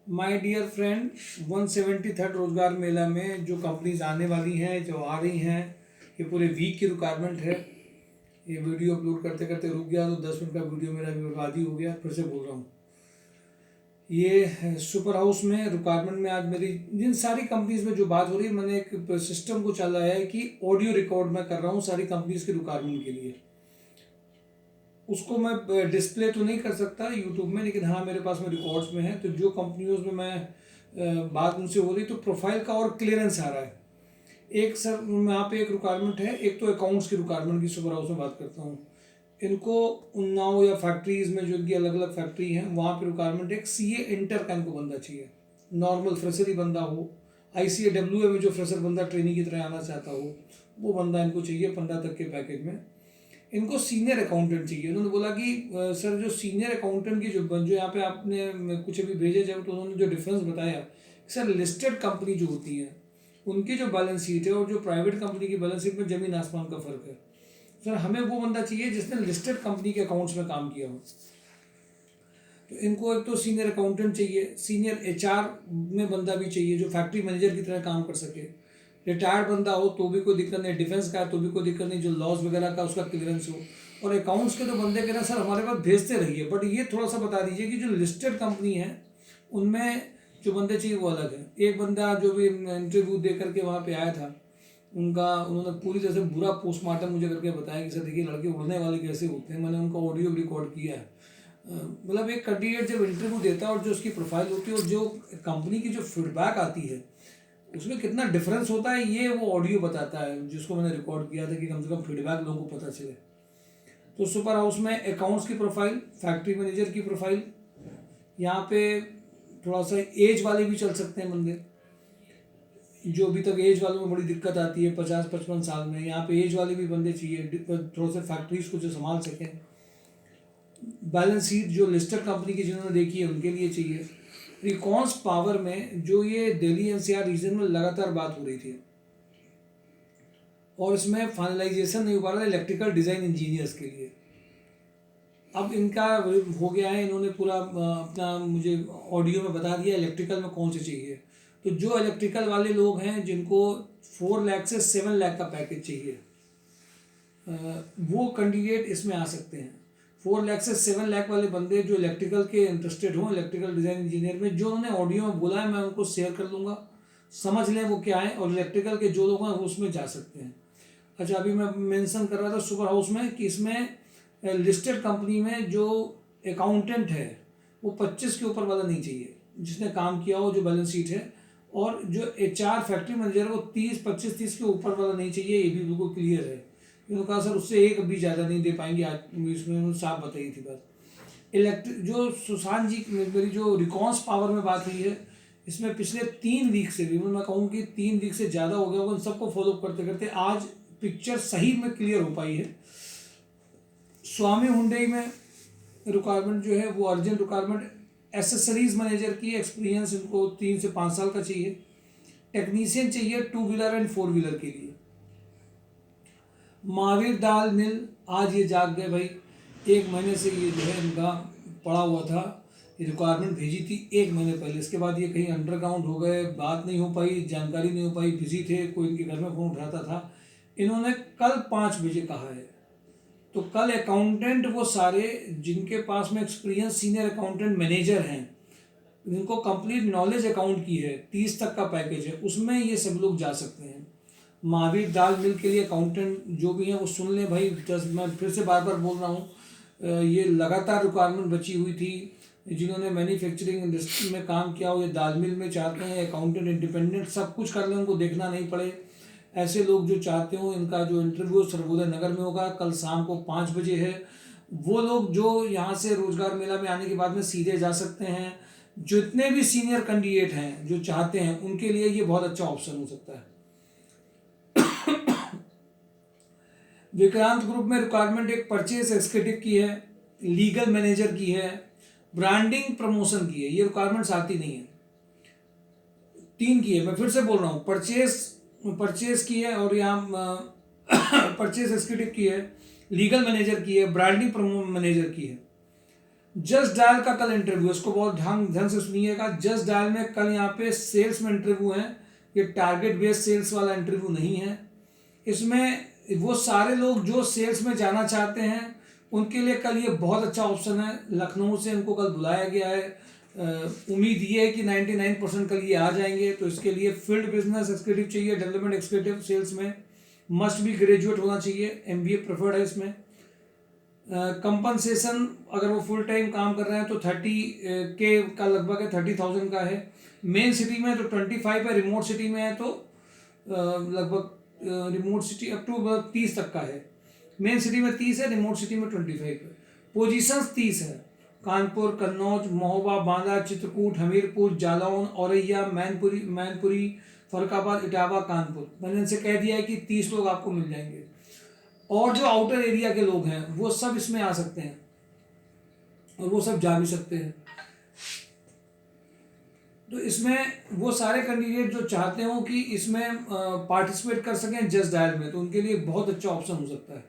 My dear friend, 173rd रोजगार मेला में जो कंपनीज आने वाली हैं, जो आ रही हैं, ये पूरे वीक की रिक्वायरमेंट है। ये वीडियो अपलोड करते करते रुक गया तो 10 मिनट का वीडियो मेरा बर्बादी हो गया। फिर से बोल रहा हूँ, ये सुपर हाउस में रिक्वायरमेंट में आज मेरी जिन सारी कंपनीज में जो बात हो रही है, मैंने एक सिस्टम को चलाया है कि ऑडियो रिकॉर्ड मैं कर रहा हूँ सारी कंपनीज की रिक्वायरमेंट के लिए। उसको मैं डिस्प्ले तो नहीं कर सकता यूट्यूब में, लेकिन हाँ मेरे पास में रिकॉर्ड्स में है। तो जो कंपनियों में मैं बात उनसे हो रही तो प्रोफाइल का और क्लियरेंस आ रहा है। एक सर यहाँ पे एक रिक्वायरमेंट है, एक तो अकाउंट्स की रिक्वायरमेंट की सुपर हाउस में बात करता हूँ। इनको उन्नाव या फैक्ट्रीज में जो इनकी अलग अलग फैक्ट्री हैं वहाँ पे रिक्वायरमेंट एक सीए इंटर का इनको बंदा चाहिए। नॉर्मल फ्रेशर ही बंदा हो, ICAWA में जो फ्रेशर बंदा ट्रेनिंग की तरह आना चाहता हो वो बंदा इनको चाहिए 15 तक के पैकेज में। इनको सीनियर अकाउंटेंट चाहिए। उन्होंने बोला कि सर जो सीनियर अकाउंटेंट की जो यहाँ पे आपने कुछ अभी भेजे जब, तो उन्होंने जो डिफरेंस बताया, सर लिस्टेड कंपनी जो होती है उनकी जो बैलेंस शीट है और जो प्राइवेट कंपनी की बैलेंस शीट में ज़मीन आसमान का फ़र्क है। सर हमें वो बंदा चाहिए जिसने लिस्टेड कंपनी के अकाउंट्स में काम किया हो। तो इनको एक तो सीनियर अकाउंटेंट चाहिए, सीनियर HR में बंदा भी चाहिए जो फैक्ट्री मैनेजर की तरह काम कर सके। रिटायर्ड बंदा हो तो भी कोई दिक्कत नहीं, डिफेंस का है तो भी कोई दिक्कत नहीं, जो लॉस वगैरह का उसका क्लियरेंस हो। और अकाउंट्स के तो बंदे कह रहे हैं सर हमारे पास भेजते रहिए, बट ये थोड़ा सा बता दीजिए कि जो लिस्टेड कंपनी है उनमें जो बंदे चाहिए वो अलग है। एक बंदा जो भी इंटरव्यू दे करके वहाँ पे आया था, उन्होंने पूरी तरह से बुरा पोस्टमार्टम मुझे करके बताया कि सर देखिए लड़के उड़ने वाले कैसे होते हैं। मैंने उनका ऑडियो रिकॉर्ड किया है। मतलब एक कैंडिडेट जब इंटरव्यू देता है और जो उसकी प्रोफाइल होती है और जो कंपनी की जो फीडबैक आती है उसमें कितना डिफरेंस होता है, ये वो ऑडियो बताता है जिसको मैंने रिकॉर्ड किया था कि कम से कम फीडबैक लोगों को पता चले। तो सुपर हाउस में अकाउंट्स की प्रोफाइल, फैक्ट्री मैनेजर की प्रोफाइल, यहाँ पे थोड़ा सा एज वाले भी चल सकते हैं बंदे। जो अभी तक एज वालों में बड़ी दिक्कत आती है 50-55 साल में, यहाँ पे एज वाले भी बंदे चाहिए थोड़ा सा फैक्ट्रीज को जो संभाल सकें। बैलेंस शीट जो लिस्टेड कंपनी की जिन्होंने देखी है उनके लिए चाहिए। रिकॉन्स पावर में जो ये दिल्ली NCR रीजन में लगातार बात हो रही थी और इसमें फाइनलाइजेशन नहीं हो पा रहा था इलेक्ट्रिकल डिज़ाइन इंजीनियर्स के लिए। अब इनका हो गया है, इन्होंने पूरा अपना मुझे ऑडियो में बता दिया इलेक्ट्रिकल में कौन से चाहिए। तो जो इलेक्ट्रिकल वाले लोग हैं जिनको 4 लाख से 7 लाख का पैकेज चाहिए, वो कैंडिडेट इसमें आ सकते हैं। 4 लाख से 7 लाख वाले बंदे जो इलेक्ट्रिकल के इंटरेस्टेड हों, इलेक्ट्रिकल डिज़ाइन इंजीनियर में, जो उन्होंने ऑडियो में बोला है मैं उनको शेयर कर दूंगा, समझ लें वो क्या है। और इलेक्ट्रिकल के जो लोग हैं वो उसमें जा सकते हैं। अच्छा, अभी मैं मेंशन कर रहा था सुपर हाउस में कि इसमें लिस्टेड कंपनी में जो अकाउंटेंट है वो 25 के ऊपर वाला नहीं चाहिए जिसने काम किया हो, जो बैलेंस शीट है। और जो HR फैक्ट्री मैनेजर वो 25-30 के ऊपर वाला नहीं चाहिए, ये भी बिल्कुल क्लियर है। उन्होंने कहा सर उससे एक भी ज़्यादा नहीं दे पाएंगे, आज इसमें उन्होंने साफ बताई थी बात। इलेक्ट्रिक जो सुशांत जी मेरी जो रिकॉन्स पावर में बात हुई है, इसमें पिछले 3 वीक से भी मैं कहूँ कि 3 वीक से ज़्यादा हो गया होगा, इन सबको फॉलो करते करते आज पिक्चर सही में क्लियर हो पाई है। स्वामी हुंडई में रिक्वायरमेंट जो है वो अर्जेंट रिक्वायरमेंट एसेसरीज मैनेजर की, एक्सपीरियंस इनको 3 से 5 साल का चाहिए। टेक्नीशियन चाहिए 2 व्हीलर एंड 4 व्हीलर के लिए। महावीर दाल मिल आज ये जाग गए भाई, 1 महीने से ये जो है इनका पड़ा हुआ था। ये रिक्वायरमेंट भेजी थी 1 महीने पहले, इसके बाद ये कहीं अंडरग्राउंड हो गए, बात नहीं हो पाई, जानकारी नहीं हो पाई, बिजी थे, कोई इनके घर में फ़ोन उठाता था। इन्होंने कल 5 बजे कहा है। तो कल अकाउंटेंट वो सारे जिनके पास में एक्सपीरियंस सीनियर अकाउंटेंट मैनेजर हैं, जिनको कंप्लीट नॉलेज अकाउंट की है, 30 तक का पैकेज है, उसमें ये सब लोग जा सकते हैं। महावीर दाल मिल के लिए अकाउंटेंट जो भी हैं वो सुन लें भाई। जस्ट मैं फिर से बार बार बोल रहा हूँ, ये लगातार रिक्वायरमेंट बची हुई थी। जिन्होंने मैन्युफैक्चरिंग इंडस्ट्री में काम किया हो, ये दाल मिल में चाहते हैं अकाउंटेंट इंडिपेंडेंट सब कुछ कर लें, उनको देखना नहीं पड़े। ऐसे लोग जो चाहते हो, इनका जो इंटरव्यू सर्वोदय नगर में होगा, कल शाम को 5 बजे है। वो लोग जो यहाँ से रोजगार मेला में आने के बाद में सीधे जा सकते हैं। जितने भी सीनियर कैंडिडेट हैं जो चाहते हैं उनके लिए ये बहुत अच्छा ऑप्शन हो सकता है। विक्रांत ग्रुप में रिक्वायरमेंट एक परचेज एग्जीक्यूटिव की है, लीगल मैनेजर की है, ब्रांडिंग प्रमोशन की है। ये रिक्वायरमेंट्स आती नहीं है, 3 की है। मैं फिर से बोल रहा हूँ, परचेज की है और यहाँ परचेज एग्जीक्यूटिव की है, लीगल मैनेजर की है, ब्रांडिंग मैनेजर की है। जस्ट डायल का कल इंटरव्यू, इसको बहुत ध्यान से सुनिएगा। जस्ट डायल में कल यहाँ पे सेल्स में इंटरव्यू है, ये टारगेट बेस्ड सेल्स वाला इंटरव्यू नहीं है। इसमें वो सारे लोग जो सेल्स में जाना चाहते हैं उनके लिए कल ये बहुत अच्छा ऑप्शन है। लखनऊ से इनको कल बुलाया गया है। उम्मीद ये है कि 99% कल ये आ जाएंगे। तो इसके लिए फील्ड बिजनेस एक्सिक्यूटिव चाहिए, डेवलपमेंट एक्सिक्यूटिव सेल्स में मस्ट भी ग्रेजुएट होना चाहिए, MBA प्रेफर्ड है इसमें। कंपनसेशन अगर वो फुल टाइम काम कर रहे हैं तो 30K का लगभग है, 30,000 का है। मेन सिटी में तो 25 है, रिमोट सिटी में है तो लगभग रिमोट सिटी अप टू 30 तक का है। मेन सिटी में 30 है, रिमोट सिटी में 25 है। पोजीशंस 30 है, कानपुर, कन्नौज, महोबा, बांदा, चित्रकूट, हमीरपुर, जालौन, औरैया, मैनपुरी, फरुखाबाद, इटावा, कानपुर। मैंने इनसे कह दिया है कि 30 लोग आपको मिल जाएंगे। और जो आउटर एरिया के लोग हैं वो सब इसमें आ सकते हैं और वो सब जा भी सकते हैं। तो इसमें वो सारे कैंडिडेट जो चाहते हो कि इसमें पार्टिसिपेट कर सकें जस्ट डायल में, तो उनके लिए बहुत अच्छा ऑप्शन हो सकता है।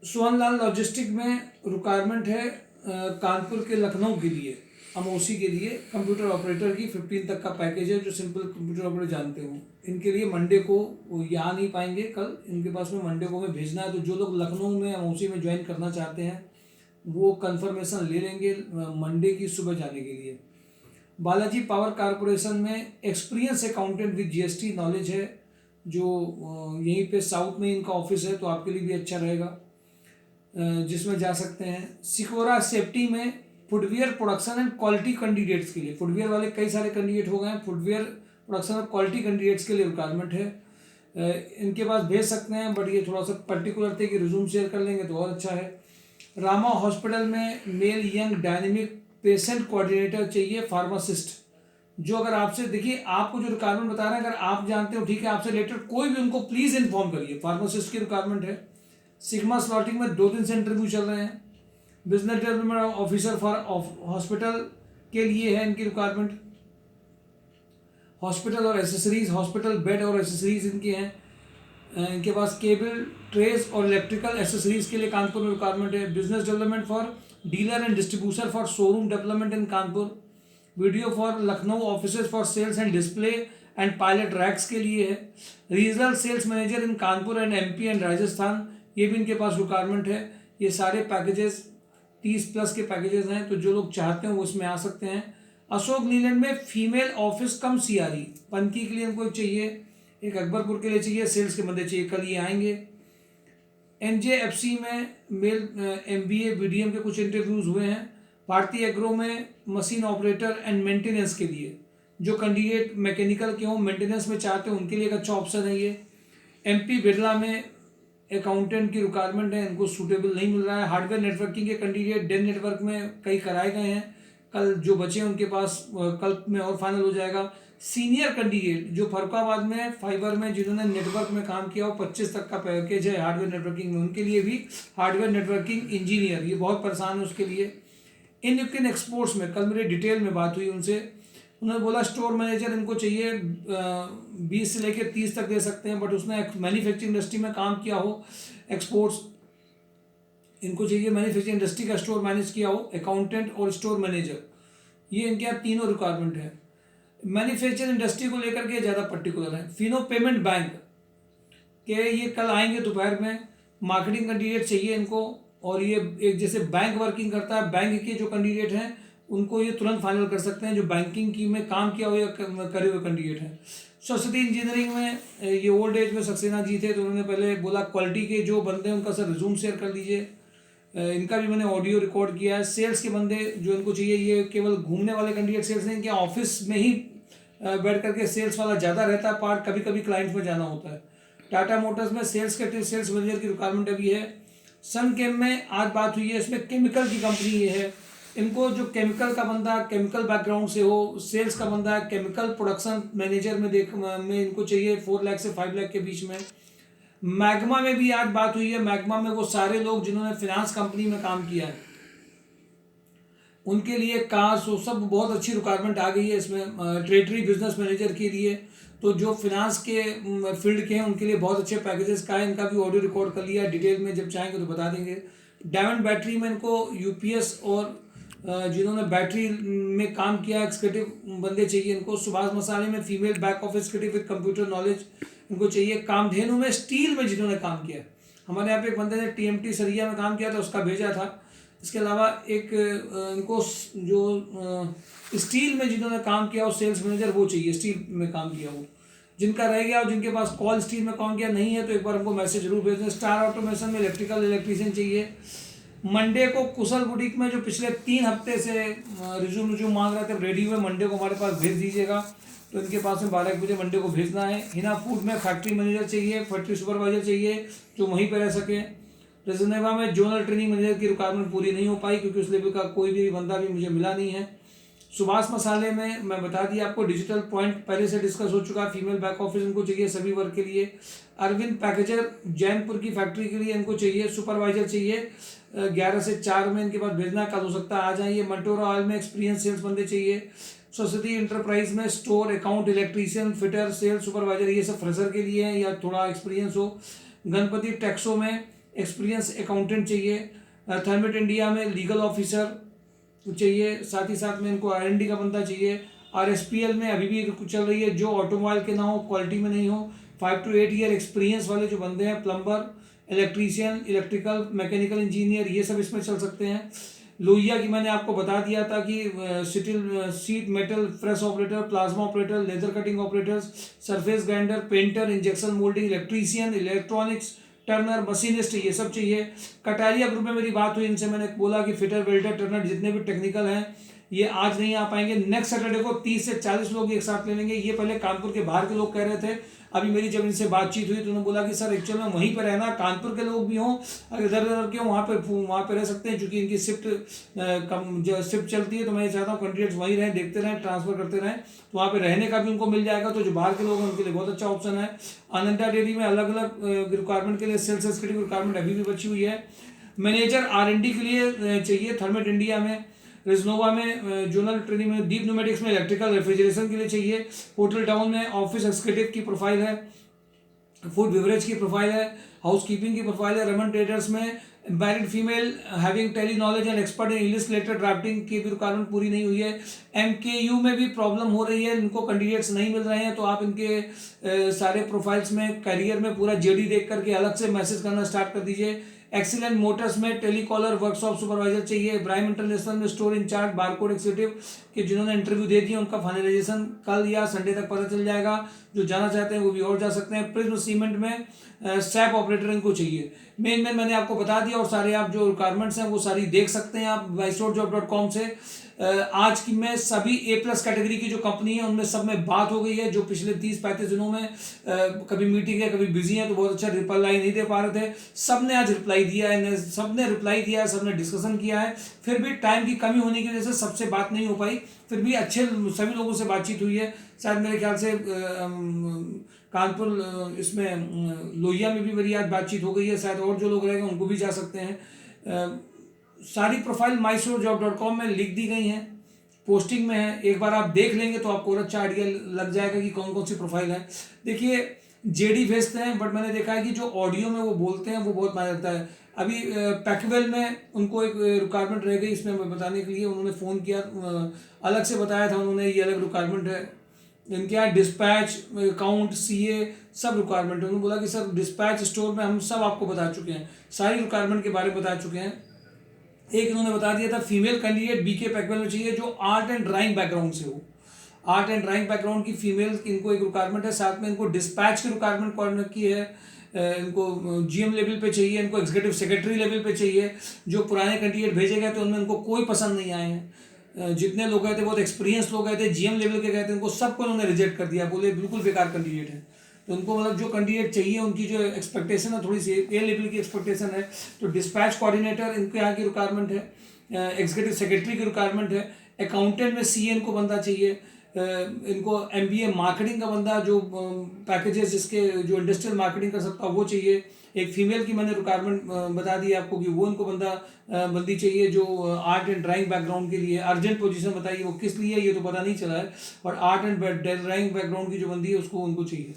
सोहनलाल लॉजिस्टिक में रिक्वायरमेंट है कानपुर के लखनऊ के लिए, अमौसी के लिए कंप्यूटर ऑपरेटर की 15 तक का पैकेज है, जो सिंपल कंप्यूटर ऑपरेटर जानते हो। इनके लिए मंडे को वो यहाँ नहीं पाएंगे कल, इनके पास में मंडे को हमें भेजना है। तो जो लोग लखनऊ में अमौसी में ज्वाइन करना चाहते हैं वो कंफर्मेशन ले लेंगे मंडे की सुबह जाने के लिए। बालाजी पावर कारपोरेशन में experience accountant with GST knowledge है, जो यहीं पे साउथ में इनका ऑफिस है, तो आपके लिए भी अच्छा रहेगा, जिसमें जा सकते हैं। सिकोरा सेफ्टी में footwear production and quality candidates के लिए, फुटवेयर वाले कई सारे कैंडिडेट हो गए हैं, फुटवेयर प्रोडक्शन और क्वालिटी कैंडिडेट्स के लिए रिक्वायरमेंट है। इनके पास भेज सकते हैं, बट ये थोड़ा सा पर्टिकुलर थे कि रिज्यूम शेयर कर लेंगे तो और अच्छा है। रामा हॉस्पिटल में male young dynamic patient coordinator चाहिए, फार्मासिस्ट। जो अगर आपसे, देखिए आपको जो रिक्वायरमेंट बता रहे हैं, अगर आप जानते हो ठीक है, आपसे रिलेटेड कोई भी उनको प्लीज इन्फॉर्म करिए। फार्मासिस्ट की रिक्वायरमेंट है। सिग्मा स्लॉटिंग में 2 दिन से इंटरव्यू चल रहे हैं। Business development officer for hospital के लिए है इनकी रिक्वायरमेंट। हॉस्पिटल और एसेसरीज, हॉस्पिटल बेड और एसेसरीज इनके हैं। इनके पास केबल ट्रेस और इलेक्ट्रिकल एसेसरीज के लिए कानपुर में रिक्वायरमेंट है। Business development for dealer and distributor for showroom development in Kanpur. Video for Lucknow offices for sales and display and pilot racks के लिए है। Regional sales manager in Kanpur and MP and Rajasthan, ये भी इनके पास रिक्वायरमेंट है। ये सारे पैकेजेस 30+ के पैकेजेस हैं, तो जो लोग चाहते हैं वो इसमें आ सकते हैं। अशोक लीलैंड में फीमेल ऑफिस कम CRE पनकी के लिए इनको चाहिए, एक अकबरपुर के लिए चाहिए, सेल्स के बंदे चाहिए, कल ये आएंगे। NJFC में मेल MBA BDM के कुछ इंटरव्यूज़ हुए हैं। भारतीय एग्रो में मशीन ऑपरेटर एंड मेंटेनेंस के लिए, जो कैंडिडेट मैकेनिकल के हों, मेंटेनेंस में चाहते हैं, उनके लिए एक अच्छा ऑप्शन है ये। MP बिरला में अकाउंटेंट की रिक्वायरमेंट है, इनको सूटेबल नहीं मिल रहा है। हार्डवेयर नेटवर्किंग के कैंडिडेट डेन नेटवर्क में कई कराए गए हैं, कल जो बचे हैं उनके पास कल में और फाइनल हो जाएगा। सीनियर कैंडिडेट जो फरुखाबाद में फाइबर में जिन्होंने नेटवर्क में काम किया हो, 25 तक का पैकेज है हार्डवेयर नेटवर्किंग में, उनके लिए भी हार्डवेयर नेटवर्किंग इंजीनियर, ये बहुत परेशान है उसके लिए। इन एक्सपोर्ट्स में कल मेरी डिटेल में बात हुई उनसे, उन्होंने बोला स्टोर मैनेजर इनको चाहिए, 20 से लेकर 30 तक दे सकते हैं, बट उसने मैन्युफैक्चरिंग इंडस्ट्री में काम किया हो, एक्सपोर्ट्स इनको चाहिए, मैन्युफैक्चरिंग इंडस्ट्री का स्टोर मैनेज किया हो, अकाउंटेंट और स्टोर मैनेजर, ये इनके यहाँ तीनों रिक्वायरमेंट है। मैन्युफैक्चरिंग इंडस्ट्री को लेकर के ज़्यादा पर्टिकुलर है। फिनो पेमेंट बैंक के ये कल आएंगे दोपहर में, मार्केटिंग कैंडिडेट चाहिए इनको, और ये एक जैसे बैंक वर्किंग करता है, बैंक के जो कैंडिडेट हैं उनको ये तुरंत फाइनल कर सकते हैं, जो बैंकिंग की में काम किया हुआ या करे हुए कैंडिडेट हैं। सरस्वती इंजीनियरिंग में ये ओल्ड एज में सक्सेना जी थे, तो उन्होंने पहले बोला क्वालिटी के जो बंदे हैं उनका सर रिज्यूम शेयर कर दीजिए, इनका भी मैंने ऑडियो रिकॉर्ड किया है। सेल्स के बंदे जो इनको चाहिए, ये केवल घूमने वाले कैंडिडेट सेल्स नहीं, क्या ऑफिस में ही बैठ करके सेल्स वाला ज़्यादा रहता है पार्ट, कभी कभी क्लाइंट में जाना होता है। टाटा मोटर्स में सेल्स मैनेजर की रिक्वायरमेंट अभी है। सन केम में आज बात हुई है, इसमें केमिकल की कंपनी ये है, इनको जो केमिकल का बंदा केमिकल बैकग्राउंड से हो, सेल्स का बंदा है केमिकल प्रोडक्शन मैनेजर में इनको चाहिए 4 लाख से 5 लाख के बीच में। मैग्मा में भी आज बात हुई है, मैग्मा में वो सारे लोग जिन्होंने फाइनेंस कंपनी में काम किया है उनके लिए कार्स वो सब बहुत अच्छी रिक्वायरमेंट आ गई है इसमें। टेरिटरी बिजनेस मैनेजर के लिए, तो जो फिनांस के फील्ड के हैं उनके लिए बहुत अच्छे पैकेजेस का है, इनका भी ऑडियो रिकॉर्ड कर लिया, डिटेल में जब चाहेंगे तो बता देंगे। डायमंड बैटरी में इनको यूपीएस और जिन्होंने बैटरी में काम किया एक्सिक्यूटिव बंदे चाहिए इनको। सुभाष मसाले में female back office executive with computer knowledge इनको चाहिए। कामधेनु में स्टील में जिन्होंने काम किया, हमारे यहाँ पे एक बंदे ने टीएमटी सरिया में काम किया था, उसका भेजा था। इसके अलावा एक इनको जो स्टील में जिन्होंने काम किया और सेल्स मैनेजर वो चाहिए, स्टील में काम किया वो। जिनका रह गया और जिनके पास कॉल स्टील में काम किया नहीं है तो एक बार हमको मैसेज जरूर भेज दें। स्टार ऑटोमेशन में इलेक्ट्रिशियन चाहिए। मंडे को कुशल बुटीक में जो पिछले 3 हफ्ते से रिज्यूम मांग रहे थे रेडी हुए, मंडे को हमारे पास भेज दीजिएगा। तो इनके पास में 12 बजे मंडे को भेजना है। हिना फूड में फैक्ट्री मैनेजर चाहिए, फैक्ट्री सुपरवाइजर चाहिए जो वहीं पर रह सके। रेजनेवा में जोनल ट्रेनिंग मैनेजर की रिक्वायरमेंट पूरी नहीं हो पाई क्योंकि उस लेवल का कोई भी बंदा भी मुझे मिला नहीं है। सुभाष मसाले में मैं बता दिया आपको, डिजिटल पॉइंट पहले से डिस्कस हो चुका है, फीमेल बैक ऑफिस इनको चाहिए सभी वर्क के लिए। अरविंद पैकेजर जैनपुर की फैक्ट्री के लिए इनको चाहिए, सुपरवाइजर चाहिए। 11 से 4 में इनके पास भेजना, कल हो सकता है आ जाइए। मंटोरा ऑयल में एक्सपीरियंस सेल्स बंदे चाहिए। सरस्वती इंटरप्राइज में store account electrician fitter sales supervisor, ये सब फ्रेशर के लिए है या थोड़ा एक्सपीरियंस हो। गणपति टेक्सो में एक्सपीरियंस अकाउंटेंट चाहिए। थर्मेट इंडिया में लीगल ऑफिसर चाहिए, साथ ही साथ में इनको आरएनडी का बंदा चाहिए। आरएसपीएल में अभी भी चल रही है, जो ऑटोमोबाइल के ना हो, क्वालिटी में नहीं हो। 5 to 8 ईयर एक्सपीरियंस वाले जो बंदे हैं, plumber, electrician, electrical, mechanical engineer, ये सब इसमें चल सकते हैं। लोहिया की मैंने आपको बता दिया था कि sheet metal press operator, plasma operator, laser cutting operators, surface grinder, painter, injection moulding, electrician, electronics, turner, machinist, ये सब चाहिए। कटारिया ग्रुप में मेरी बात हुई, इनसे मैंने बोला कि फिटर, वेल्डर, टर्नर जितने भी टेक्निकल हैं ये आज नहीं आ पाएंगे। नेक्स्ट सैटरडे को 30 से 40 लोग एक साथ ले लेंगे। ये पहले कानपुर के बाहर के लोग कह रहे थे, अभी मेरी जब इनसे बातचीत हुई तो उन्होंने बोला कि सर एक्चुअल में वहीं पर रहना, कानपुर के लोग भी हों, अगर इधर उधर के वहाँ पे रह सकते हैं, क्योंकि इनकी शिफ्ट चलती है। तो मैं चाहता हूँ कैंडिडेट्स वहीं रहें, देखते रहें, ट्रांसफर करते रहें, तो वहाँ पे रहने का भी उनको मिल जाएगा। तो जो बाहर के लोग हैं उनके लिए बहुत अच्छा ऑप्शन है। आनंदा डेयरी में अलग अलग रिक्वायरमेंट के लिए सेल्स एक्सिक्यूटिव रिक्वायरमेंट अभी भी बची हुई है। मैनेजर आरएनडी के लिए चाहिए थर्मेट इंडिया में। रिजनोवा में जोनल ट्रेनिंग में, दीप न्यूमेटिक्स में इलेक्ट्रिकल रेफ्रिजरेशन के लिए चाहिए। होटल टाउन में ऑफिस एक्सिक्यूटिव की प्रोफाइल है। फूड बिवरेज की प्रोफाइल है। हाउस कीपिंग की प्रोफाइल है। रमन ट्रेडर्स में married female having Tally knowledge and expert in English letter drafting की भी रिक्वायरमेंट पूरी नहीं हुई है। एमकेयू में भी प्रॉब्लम हो रही है, इनको कैंडिडेट्स नहीं मिल रहे हैं। तो आप इनके सारे प्रोफाइल्स में करियर में पूरा जेडी देख करके अलग से मैसेज करना स्टार्ट कर दीजिए। एक्सीलेंट मोटर्स में टेलीकॉलर वर्कशॉप सुपरवाइजर चाहिए। इब्राहिम इंटरनेशनल में स्टोर इंचार्ज बारकोड एक्सिक्यूटिव के जिन्होंने इंटरव्यू दे दिया उनका फाइनलाइजेशन कल या संडे तक पता चल जाएगा। जो जाना चाहते हैं वो भी और जा सकते हैं। प्रिज्म सीमेंट में सैप ऑपरेटर इनको चाहिए। मेन मैंने आपको बता दिया और सारे आप जो रिक्वायरमेंट्स हैं वो सारी देख सकते हैं आप mystorjob.com से। आज की में सभी A+ कैटेगरी की जो कंपनी है उनमें सब में बात हो गई है। जो पिछले 30-35 दिनों में कभी मीटिंग है, कभी बिजी है, तो बहुत अच्छा रिप्लाई नहीं दे पा रहे थे, सब ने आज रिप्लाई दिया है, सब ने रिप्लाई दिया है, सब ने डिस्कशन किया है। फिर भी टाइम की कमी होने की वजह से सबसे बात नहीं हो पाई, फिर भी अच्छे सभी लोगों से बातचीत हुई है। शायद मेरे ख्याल से कानपुर इसमें लोहिया में भी मेरी आज बातचीत हो गई है। शायद और जो लोग रहेंगे उनको भी जा सकते हैं। सारी प्रोफाइल mystorjob.com में लिख दी गई हैं, पोस्टिंग में है। एक बार आप देख लेंगे तो आपको और अच्छा आइडिया लग जाएगा कि कौन कौन सी प्रोफाइल है। देखिए जेडी भेजते हैं, बट मैंने देखा है कि जो ऑडियो में वो बोलते हैं वो बहुत मायने रखता है। अभी पैकवेल में उनको एक रिक्वायरमेंट रह गई, इसमें बताने के लिए उन्होंने फ़ोन किया, अलग से बताया था उन्होंने, ये अलग रिक्वायरमेंट है इनके यहाँ। डिस्पैच, अकाउंट, सीए सब रिक्वायरमेंट है। उन्होंने बोला कि सर डिस्पैच स्टोर में हम सब आपको बता चुके हैं, सारी रिक्वायरमेंट के बारे में बता चुके हैं। एक इन्होंने बता दिया था फीमेल कैंडिडेट बीके पैकवेल में चाहिए जो आर्ट एंड ड्राइंग बैकग्राउंड से हो। आर्ट एंड ड्राइंग बैकग्राउंड की फीमेल इनको एक रिक्वायरमेंट है। साथ में इनको डिस्पैच की रिक्वायरमेंट कौन की है, इनको जीएम लेवल पे चाहिए, इनको एग्जीक्यूटिव सेक्रेटरी लेवल पे चाहिए। जो पुराने कैंडिडेट भेजे गए थे उनमें इनको कोई पसंद नहीं आए हैं। जितने लोग गए थे बहुत एक्सपीरियंस लोग गए थे, जीएम लेवल के गए थे, उनको सबको उन्होंने रिजेक्ट कर दिया, बोले बिल्कुल बेकार कैंडिडेट है। तो उनको मतलब जो कैंडिडेट चाहिए उनकी जो एक्सपेक्टेशन है थोड़ी सी ए लेवल की एक्सपेक्टेशन है। तो डिस्पैच कोऑर्डिनेटर इनके यहाँ की रिक्वायरमेंट है। एग्जीक्यूटिव सेक्रेटरी की रिक्वायरमेंट है। अकाउंटेंट में सीए इनको बंदा चाहिए। इनको एमबीए मार्केटिंग का बंदा जो पैकेजेस जिसके जो इंडस्ट्रियल मार्केटिंग कर सकता है वो चाहिए। एक फीमेल की मैंने रिक्वायरमेंट बता दी आपको कि वो इनको बंदी चाहिए जो आर्ट एंड ड्राइंग बैकग्राउंड के लिए। अर्जेंट पोजीशन बताइए वो किस लिए ये तो पता नहीं चला है, और आर्ट एंड ड्राइंग बैकग्राउंड की जो बंदी है उसको उनको चाहिए।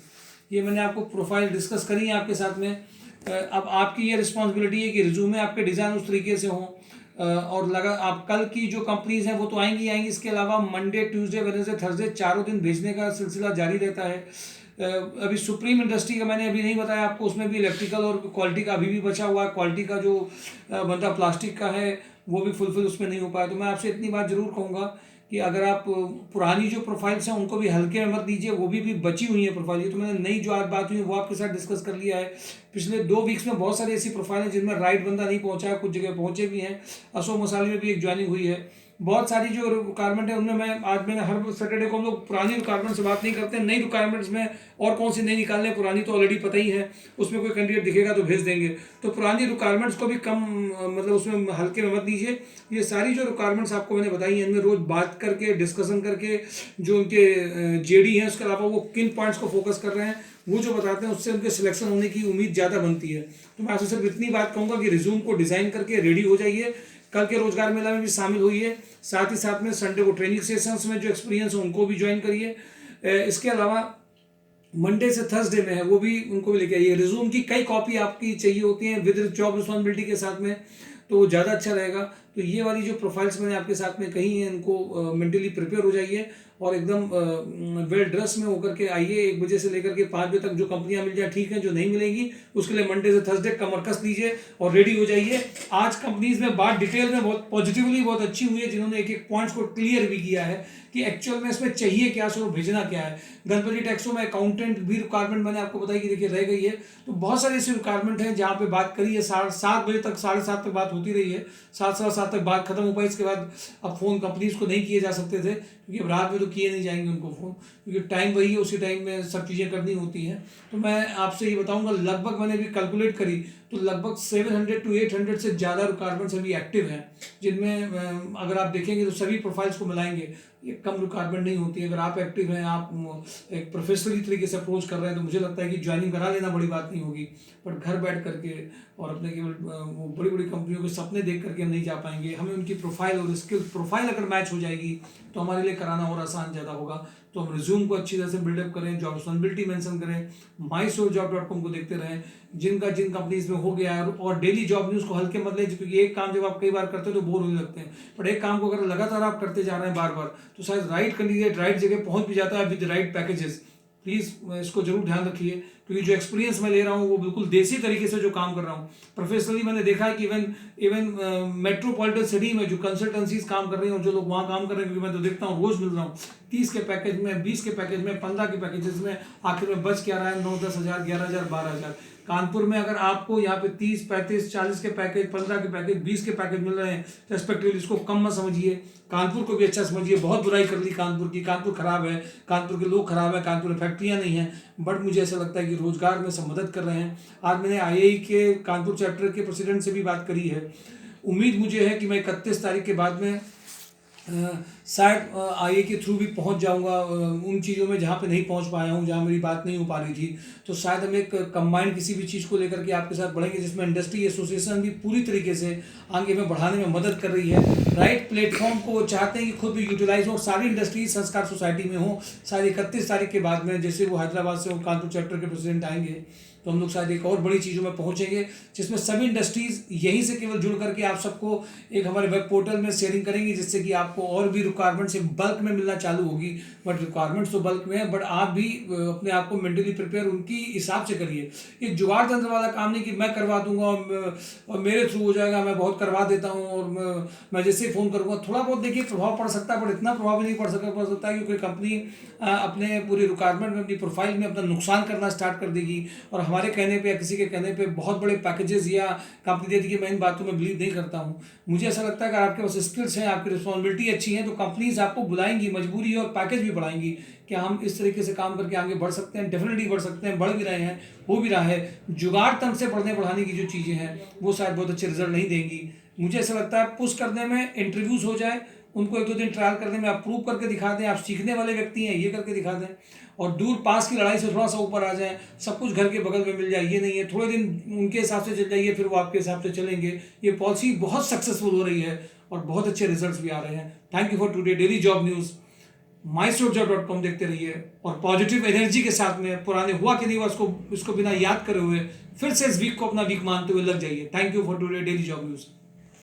ये मैंने आपको प्रोफाइल डिस्कस करी है आपके साथ में। अब आपकी ये रिस्पॉन्सिबिलिटी है कि रिज्यूमे आपके डिज़ाइन उस तरीके से हों, और लगा आप कल की जो कंपनीज हैं वो तो आएंगी आएंगी, इसके अलावा मंडे ट्यूसडे वेडनेसडे थर्सडे चारों दिन भेजने का सिलसिला जारी रहता है। अभी सुप्रीम इंडस्ट्री का मैंने अभी नहीं बताया आपको, उसमें भी इलेक्ट्रिकल और क्वालिटी का अभी भी बचा हुआ है। क्वालिटी का जो बंदा प्लास्टिक का है वो भी फुलफिल उसमें नहीं हो पाया। तो मैं आपसे इतनी बात जरूर कहूँगा कि अगर आप पुरानी जो प्रोफाइल्स हैं उनको भी हल्के में मत लीजिए, वो भी बची हुई है प्रोफाइल। ये तो मैंने नई जो आज बात हुई वो आपके साथ डिस्कस कर लिया है। पिछले 2 वीक्स में बहुत सारी ऐसी प्रोफाइल हैं जिनमें राइट बंदा नहीं पहुंचा है, कुछ जगह पहुंचे भी हैं। अशोक मसाले में भी एक ज्वाइनिंग हुई है। बहुत सारी जो रिक्वायरमेंट है उनमें मैंने हर सैटरडे को हम लोग पुरानी रिक्वायरमेंट से बात नहीं करते, नई रिक्वायरमेंट्स में और कौन सी नई निकालने, पुरानी तो ऑलरेडी पता ही है, उसमें कोई कैंडिडेट दिखेगा तो भेज देंगे। तो पुरानी रिक्वायरमेंट्स को भी कम मतलब उसमें हल्के में मत लीजिए। ये सारी जो रिक्वायरमेंट्स आपको मैंने बताई हैं इनमें रोज बात करके डिस्कशन करके जो उनके जेडी हैं, उसके अलावा वो किन पॉइंट्स को फोकस कर रहे हैं वो जो बताते हैं उससे उनके सिलेक्शन होने की उम्मीद ज़्यादा बनती है। तो मैं आपसे सिर्फ इतनी बात कहूँगा कि रिज्यूम को डिज़ाइन करके रेडी हो जाइए, कल के रोजगार मेला में भी शामिल हुई। साथ ही साथ में संडे को ट्रेनिंग सेशंस में जो एक्सपीरियंस है उनको भी ज्वाइन करिए। इसके अलावा मंडे से थर्सडे में है वो भी उनको भी लेके आइए। रिज्यूम की कई कॉपी आपकी चाहिए होती हैं विद जॉब रिस्पॉन्सिबिलिटी के साथ में, तो वो ज़्यादा अच्छा रहेगा। तो ये वाली जो प्रोफाइल्स मैंने आपके साथ में कही हैं इनको मेंटली प्रिपेयर हो जाइए और एकदम वेल ड्रेस में होकर के आइए। 1 बजे से लेकर के 5 बजे तक जो कंपनियां मिल जाए ठीक है, जो नहीं मिलेंगी उसके लिए मंडे से थर्सडे कमर कस लीजिए और रेडी हो जाइए। आज कंपनीज में बात डिटेल में बहुत पॉजिटिवली बहुत अच्छी हुई है, जिन्होंने एक एक पॉइंट्स को क्लियर भी किया है कि एक्चुअल में इसमें चाहिए क्या सो भेजना क्या है। गणपति टैक्सों में अकाउंटेंट भी रिक्वायरमेंट मैंने आपको बताई कि देखिए रह गई है। तो बहुत सारी ऐसी रिक्वायरमेंट है जहाँ पे बात करी है, 7 बजे तक 7:30 तक बात होती रही है, 7 तक बात खत्म हो पाई। इसके बाद अब फ़ोन कंपनीज को नहीं किए जा सकते थे क्योंकि अब रात में तो किए नहीं जाएंगे उनको फ़ोन, क्योंकि टाइम वही है, उसी टाइम में सब चीज़ें करनी होती हैं। तो मैं आपसे ये बताऊंगा लगभग मैंने भी कैलकुलेट करी तो लगभग 700 to 800 से ज़्यादा रिक्वायरमेंट्स अभी एक्टिव हैं, जिनमें अगर आप देखेंगे तो सभी प्रोफाइल्स को मिलाएंगे ये कम रिक्वायरमेंट नहीं होती है। अगर आप एक्टिव हैं, आप एक प्रोफेशनली तरीके से अप्रोच कर रहे हैं तो मुझे लगता है कि ज्वाइनिंग करा लेना बड़ी बात नहीं होगी। पर घर बैठ करके और अपने केवल वो बड़ी बड़ी कंपनियों के सपने देख करके हम नहीं जा पाएंगे। हमें उनकी प्रोफाइल और स्किल प्रोफाइल अगर मैच हो जाएगी तो हमारे लिए कराना और आसान ज़्यादा होगा। तो हम रिज्यूम को अच्छी तरह से बिल्डअप करें, जॉब रिस्पॉन्सिबिलिटी मेंशन करें, mysourjob.com को देखते रहें, जिन कंपनीज में हो गया है, और डेली जॉब न्यूज़ को हल्के मत लें क्योंकि एक काम जब आप कई बार करते हो तो बोर होने लगते हैं। पर एक काम को अगर लगातार आप करते जा रहे हैं बार बार तो शायद राइट कैंडिडेट राइट जगह पहुंच भी जाता है विद राइट पैकेजेस। प्लीज़ इसको जरूर ध्यान रखिए क्योंकि जो एक्सपीरियंस मैं ले रहा हूँ वो बिल्कुल देसी तरीके से जो काम कर रहा हूँ। प्रोफेशनली मैंने देखा है कि इवन मेट्रोपॉलिटन सिटी में जो कंसल्टेंसीज काम कर रही हैं और जो लोग वहाँ काम कर रहे हैं, क्योंकि मैं तो देखता हूँ रोज़ मिल रहा हूँ, 30 के पैकेज में, 20 के पैकेज में, 15 के पैकेजेस में, आखिर में बच क्या रहा है 9-10 हज़ार, 11,000, 12,000। कानपुर में अगर आपको यहाँ पे 30, 35, 40 के पैकेज, 15 के पैकेज, 20 के पैकेज मिल रहे हैं रेस्पेक्टिवली, इसको कम मत समझिए, कानपुर को भी अच्छा समझिए। बहुत बुराई कर ली कानपुर की, कानपुर खराब है, कानपुर के लोग खराब है, कानपुर में फैक्ट्रियाँ नहीं हैं, बट मुझे ऐसा लगता है कि रोजगार में सब मदद कर रहे हैं। आज मैंने IIE के कानपुर चैप्टर के प्रेसिडेंट से भी बात करी है। उम्मीद मुझे है कि मैं 31 तारीख के बाद में शायद IIE के थ्रू भी पहुंच जाऊंगा उन चीज़ों में जहां पे नहीं पहुंच पाया हूं, जहां मेरी बात नहीं हो पा रही थी। तो शायद हम एक कंबाइंड किसी भी चीज़ को लेकर के आपके साथ बढ़ेंगे जिसमें इंडस्ट्री एसोसिएशन भी पूरी तरीके से आगे में बढ़ाने में मदद कर रही है। राइट प्लेटफॉर्म को वो चाहते हैं कि खुद भी यूटिलाइज हो, सारी इंडस्ट्री संस्कार सोसाइटी में हो। शायद 31 तारीख के बाद में जैसे वो हैदराबाद से वो कानपुर चैप्टर के प्रेसिडेंट आएंगे तो हम लोग शायद एक और बड़ी चीज़ों में पहुंचेंगे जिसमें सभी इंडस्ट्रीज यहीं से केवल जुड़ करके आप सबको एक हमारे वेब पोर्टल में शेयरिंग करेंगी, जिससे कि आपको और भी रिक्वायरमेंट्स बल्क में मिलना चालू होगी। बट रिक्वायरमेंट्स तो बल्क में है, बट आप भी अपने आप को मेंटली प्रिपेयर उनकी हिसाब से करिए। ये जुगाड़ तंत्र वाला काम नहीं कि मैं करवा दूंगा और मेरे थ्रू हो जाएगा, मैं बहुत करवा देता हूँ और मैं जैसे ही फ़ोन करूँगा थोड़ा बहुत देखिए प्रभाव पड़ सकता है, बट इतना प्रभाव भी नहीं पड़ सकता है कि कोई कंपनी अपने पूरी रिक्वायरमेंट में, अपनी प्रोफाइल में अपना नुकसान करना स्टार्ट कर देगी और हमारे कहने पे या किसी के कहने पे बहुत बड़े पैकेजेस या कंपनी देती है। मैं इन बातों में बिलीव नहीं करता हूँ। मुझे ऐसा लगता है कि आपके पास स्किल्स हैं, आपकी रिस्पॉन्सिबिलिटी अच्छी है तो कंपनीज आपको बुलाएंगी, मजबूरी और पैकेज भी बढ़ाएंगी। क्या हम इस तरीके से काम करके आगे बढ़ सकते हैं? डेफिनेटली बढ़ सकते हैं, बढ़ भी रहे हैं, हो भी रहा है। जुगाड़ तंत्र से बढ़ाने की जो चीज़ें हैं वो शायद बहुत अच्छे रिजल्ट नहीं देंगी। मुझे ऐसा लगता है पुश करने में, इंटरव्यूज हो जाए, उनको 1-2 दिन ट्रायल करने में आप प्रूव करके दिखा दें, आप सीखने वाले व्यक्ति हैं ये करके दिखा दें, और दूर पास की लड़ाई से थोड़ा सा ऊपर आ जाए, सब कुछ घर के बगल में मिल जाए ये नहीं है। थोड़े दिन उनके हिसाब से चल जाइए, फिर वो आपके हिसाब से चलेंगे। ये पॉलिसी बहुत सक्सेसफुल हो रही है और बहुत अच्छे रिजल्ट्स भी आ रहे हैं। Thank you for today daily job news. mystockjob.com देखते रहिए और पॉजिटिव एनर्जी के साथ में पुराने हुआ कि नहीं हुआ उसको बिना याद करे हुए फिर से इस वीक को अपना वीक मानते हुए लग जाइए। Thank you for today daily job news.